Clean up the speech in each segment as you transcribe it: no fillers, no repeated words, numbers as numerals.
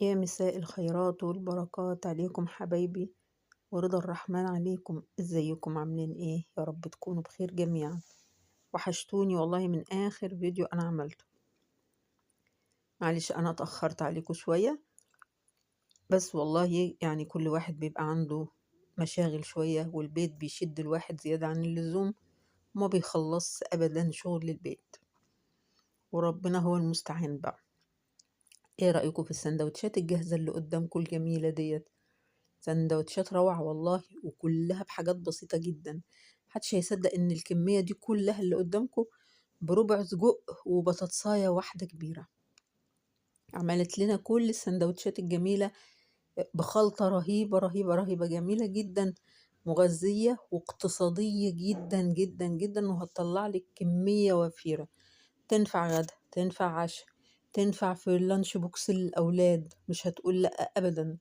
يا مساء الخيرات والبركات عليكم حبايبي، ورضا الرحمن عليكم. ازيكم عاملين ايه؟ يا رب تكونوا بخير جميعا. وحشتوني والله من اخر فيديو انا عملته. معلش انا اتأخرت عليكم شوية، بس والله يعني كل واحد بيبقى عنده مشاغل شوية، والبيت بيشد الواحد زيادة عن اللزوم، وما بيخلص ابدا شغل البيت، وربنا هو المستعان بقى. ايه رأيكم في السندوتشات الجاهزة اللي قدامكم الجميلة ديت؟ سندوتشات روعة والله، وكلها بحاجات بسيطة جدا. محدش هيصدق ان الكمية دي كلها اللي قدامكم بربع سجق وبطاطساية واحدة كبيرة. عملت لنا كل السندوتشات الجميلة بخلطة رهيبة رهيبة رهيبة، جميلة جدا، مغذية واقتصادية جدا جدا جدا، وهتطلع لك كمية وفيرة. تنفع غدا، تنفع عشاء، تنفع في اللانش بوكس للأولاد، مش هتقول لأ أبدا.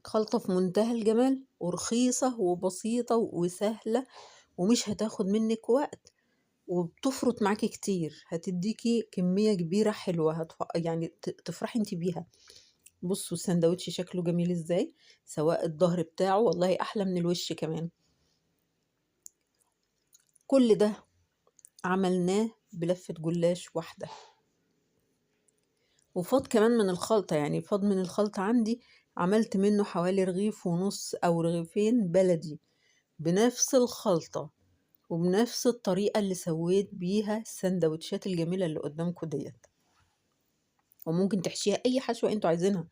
خلطة في منتهى الجمال، ورخيصة وبسيطة وسهلة، ومش هتاخد منك وقت، وبتفرط معاكي كتير، هتديكي كمية كبيرة حلوة، يعني تفرحي انت بيها. بصوا السندوتش شكله جميل ازاي، سواء الظهر بتاعه والله احلى من الوش كمان. كل ده عملناه بلفة جلاش واحدة، وفاض كمان من الخلطة، يعني فاض من الخلطة عندي. عملت منه حوالي رغيف ونص او رغيفين بلدي بنفس الخلطة وبنفس الطريقة اللي سويت بيها السندوتشات الجميلة اللي قدامكم ديت. وممكن تحشيها أي حشوة انتوا عايزينها،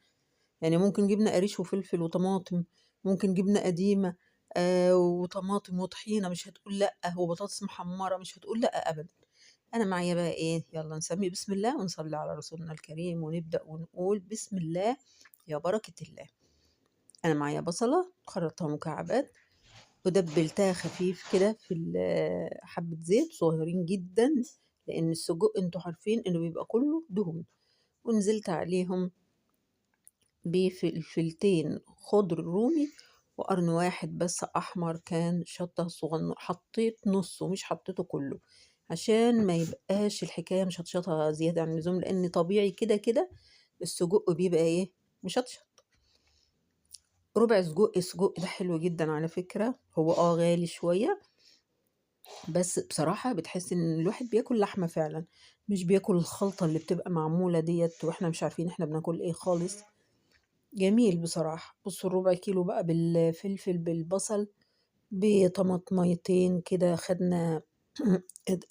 يعني ممكن جبنة قريش وفلفل وطماطم، ممكن جبنة قديمة وطماطم وطحينة، مش هتقول لأ، وبطاطس محمرة مش هتقول لأ أبدا. أنا معايا بقى إيه؟ يلا نسمي بسم الله ونصلي على رسولنا الكريم، ونبدأ ونقول بسم الله يا بركة الله. أنا معايا بصلة خرطتها مكعبات، ودبلتها خفيف كده في حبة زيت صغيرين جدا، لأن السجق انتوا عارفين انه بيبقى كله دهون. ونزلت عليهم بفلفلتين خضر رومي، وقرن واحد بس أحمر كان شطة صغنن، حطيت نصه مش حطيته كله، عشان ما يبقاش الحكاية مشطشطة زيادة عن اللزوم، لأن طبيعي كده كده السجق بيبقى ايه؟ مشطشط. ربع سجق، السجق ده حلو جدا على فكرة، هو غالي شوية، بس بصراحة بتحس ان الواحد بياكل لحمة فعلا، مش بياكل الخلطة اللي بتبقى معمولة ديت واحنا مش عارفين احنا بناكل ايه خالص. جميل بصراحة. بصوا الربع كيلو بقى بالفلفل بالبصل بطماطميتين كده خدنا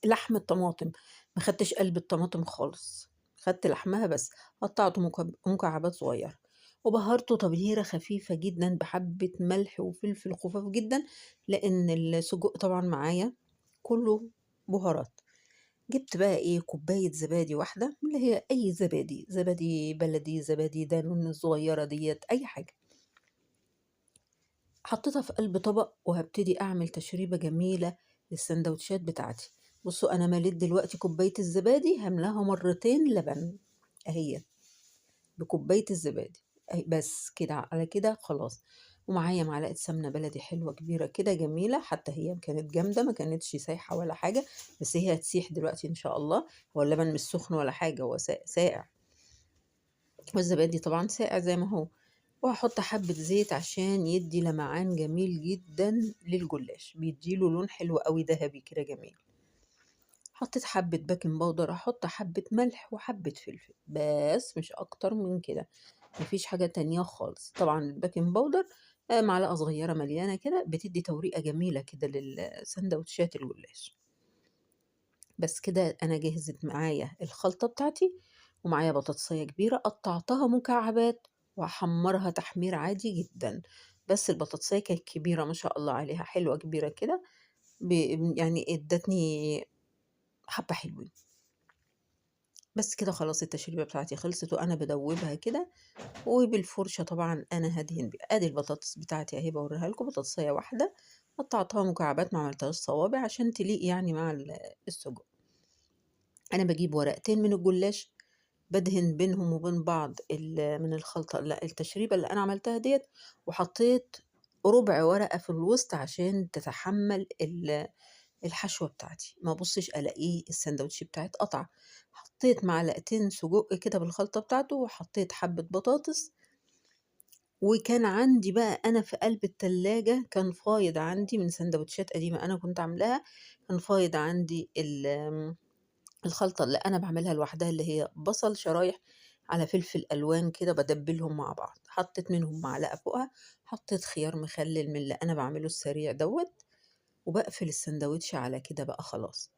لحم الطماطم، ما خدتش قلب الطماطم خالص، خدت لحمها بس، قطعته مكعبات صغيرة، وبهرته تبهيرة خفيفة جدا بحبة ملح وفلفل خفاف جدا، لأن السجق طبعا معايا كله بهارات. جبت بقى ايه؟ كوباية زبادي واحدة، اللي هي اي زبادي، زبادي بلدي، زبادي دانون الصغيرة ديت، اي حاجة. حطيتها في قلب طبق، وهبتدي اعمل تشريبة جميلة للسندوتشات بتاعتي. بصوا انا مليت دلوقتي كوباية الزبادي، هملاها مرتين لبن اهي بكوباية الزبادي أهي، بس كده على كده خلاص. ومعايا معلقة سمنة بلدي حلوة كبيرة كده جميلة، حتى هي كانت جامدة، ما كانتش سايحة ولا حاجة، بس هي هتسيح دلوقتي إن شاء الله. هو اللبن مش سخن ولا حاجة، هو ساقع، والزبادي طبعا ساقع زي ما هو. وهحط حبة زيت عشان يدي لمعان جميل جدا للجلاش، بيديله لون حلو قوي ذهبي كده جميل. حطيت حبة باكنج باودر، احط حبة ملح وحبة فلفل، بس مش اكتر من كده، مفيش حاجة تانية خالص. طبعا الباكنج باودر معلقة صغيرة مليانة كده، بتدي توريقة جميلة كده للسندوتشات الجلاش. بس كده انا جهزت معايا الخلطة بتاعتي، ومعايا بطاطسية كبيرة قطعتها مكعبات وهحمرها تحمير عادي جدا. بس البطاطسية كانت كبيرة ما شاء الله عليها، حلوة كبيرة كده، يعني ادتني حبة حلوين. بس كده خلاص التشريبة بتاعتي خلصت، وانا بدوبها كده، وبالفرشة طبعا انا هدهن بيها. ادي البطاطس بتاعتي اهي، بوريها لكم، بطاطسية واحدة قطعتها مكعبات، ما عملتهاش صوابع عشان تليق يعني مع السجق. انا بجيب ورقتين من الجلاش، بدهن بينهم وبين بعض من الخلطة، لا التشريبة اللي انا عملتها ديت، وحطيت ربع ورقة في الوسط عشان تتحمل الحشوة بتاعتي، ما ابصش الاقيه الساندوتش بتاعي اتقطع. حطيت معلقتين سجق كده بالخلطة بتاعته، وحطيت حبة بطاطس. وكان عندي بقى أنا في قلب التلاجة، كان فايض عندي من سندوتشات قديمة أنا كنت عاملاها. كان فايض عندي الخلطة اللي أنا باعملها لوحدها، اللي هي بصل شرايح على فلفل ألوان كده بادبّلهم مع بعض، حطيت منهم معلقة فوقها، حطيت خيار مخلل من اللي أنا باعمله السريع دوّة، وباقفل الساندوتش على كده بقى خلاص.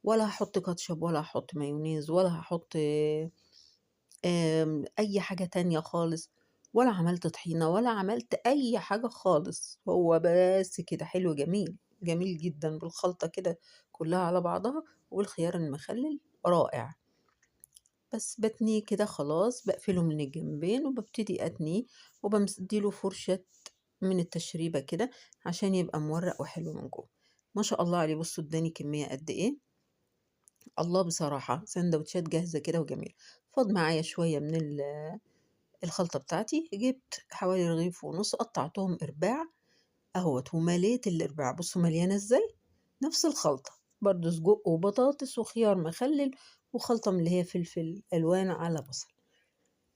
ولا هاحط كاتشب ولا هاحط مايونيز ولا هاحط أي حاجة تانية خالص، ولا عملت طحينة ولا عملت أي حاجة خالص، هو بس كده حلو جميل، جميل جدًا بالخلطة كده كلّها على بعضها والخيار المخلل رائع. بس باتنيه كده خلاص، باقفله من الجنبين وبابتدي أتنيه ادّي له فرشة من التشريبة كده عشان يبقى مورق وحلو من جوّه. ما شاء الله عليه، بُصّوا ادّاني كمية قد إيه. الله بصراحة ساندوتشات جاهزة كده وجميلة. فاض معايا شوية من الخلطة بتاعتي، جِبت حوالي رغيف ونُص قطّعتهم إرباع أهوّة، ومليت الإرباع، بُصّوا مليانة إزاي، نفس الخلطة، برضه سجق وبطاطس وخيار مخلِّل وخلطة من اللي هي فلفل ألوان على بصل.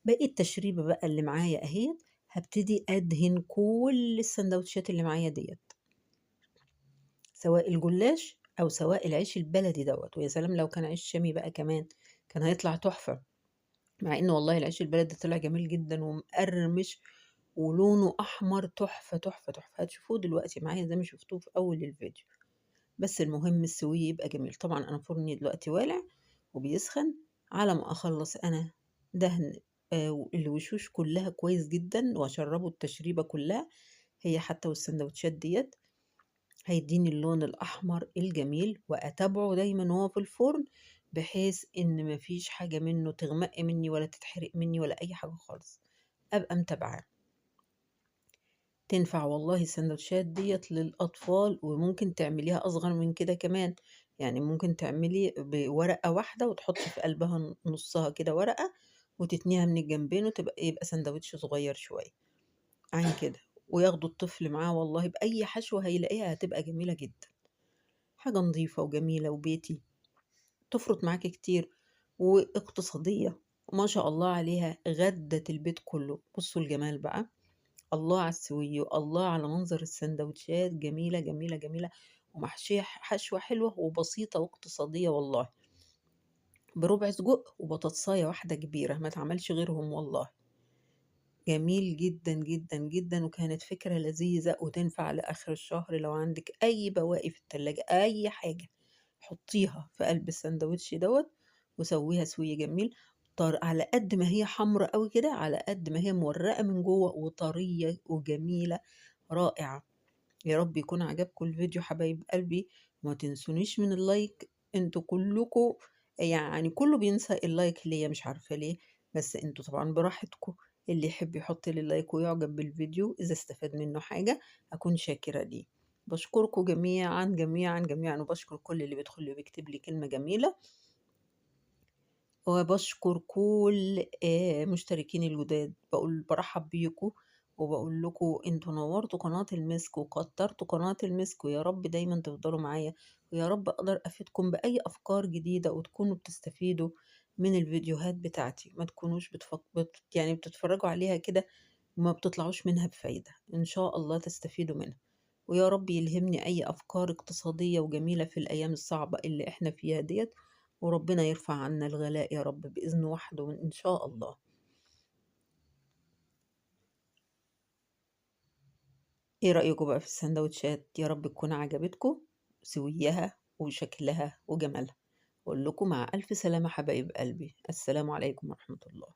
باقي التشريبة بقى اللي معايا أهيّة، هابتدي أدهن كل الساندوتشات اللي معايا ديّة، سواء الجلاش أو سواء العيش البلدي دوّة، ويا سلام لو كان عيش شامي بقى كمان، كان هيطلع تحفة. مع إن والله العيش البلدي طلع جميل جدًا ومقرمش ولونه أحمر تحفة، تحفة، تحفة، هتشوفوه دلوقتي معايا زي ما شفتوه في أول الفيديو. بس المهم السوية يبقى جميل. طبعًا أنا فرني دلوقتي والع وبيسخن، على ما أخلّص أنا دهن الوشوش كلّها كويس جدًا وأشرّبه التشريبة كلّها، هي حتى والساندوتشات ديّة، هيدّيني اللون الأحمر الجميل، وأتابعه دايمًا وهو في الفرن، بحيث إن ما فيش حاجة منّه تغمق منّي ولا تتحرق منّي ولا أي حاجة خالص، أبقى متابعاه. تنفع والله الساندوتشات ديّة للأطفال، وممكن تعمليها أصغر من كده كمان، يعني ممكن تعملي بورقة واحدة وتحطي في قلبها نُصّها كده ورقة، وتتنيها من الجنبين يبقى ساندوتش صغير شوية عن كده، وياخده الطفل معاه والله بأي حشوة هيلاقيها هتبقى جميلة جدًا. حاجة نضيفة وجميلة وبيتي، تفرُط معاكِ كتير واقتصادية، ما شاء الله عليها غدّت البيت كُلّه. بُصّوا الجمال بقى. الله على السويّ، والله على منظر الساندوتشات، جميلة، جميلة، جميلة، ومحشية حشوة حلوة وبسيطة واقتصادية والله، بربع سجق وبطاطساية واحدة كبيرة، ما اتعملش غيرهم والله. جميل جدًا، جدًا، جدًا، وكانت فكرة لذيذة وتنفع لآخر الشهر لو عندِك أي بواقي في التلاجة، أي حاجة حطيها في قلب الساندوتش دوّة وسوّيها سويّ جميل. على قد ما هي حمرا أوي كده، على قد ما هي مورقة من جوّه وطرية وجميلة رائعة. يا رب يكون عجبكم الفيديو حبايب قلبي، وما تنسونيش من اللايك. انتوا كلكم يعني كله بينسى اللايك ليا مش عارفة ليه، بس انتوا طبعا براحتكم. اللي يحب يحط لي لايك ويعجب بالفيديو إذا استفاد منه حاجة أكون شاكرة ليه. بشكركم جميعا جميعا جميعا، وبشكر كل اللي بيدخل لي وبيكتب لي كلمة جميلة، وباشكر كل مشتركين الجداد، بارحّب بيكم، وباقول لكم أنتم نوّرتوا قناة المِسك وكتّرتوا قناة المِسك، ويا رب دايمًا تفضلوا معايا، ويا رب أقدر أفيدكم بأي أفكار جديدة وتكونوا بتستفيدوا من الفيديوهات بتاعتي، ما تكونوش يعني بتتفرّجوا عليها كده وما بتطلعوش منها بفايدة، إن شاء الله تستفيدوا منها. ويا رب يلهمني أي أفكار اقتصادية وجميلة في الأيام الصعبة اللي إحنا فيها ديّة، وربنا يرفع عنا الغلاء يا رب بإذنه وحده إن شاء الله. إيه رأيكم بقى في الساندوتشات؟ يا رب تكون عجبتكم سويّها وشكلها وجمالها. أقول لكم مع ألف سلامة حبايب قلبي، السلام عليكم ورحمة الله.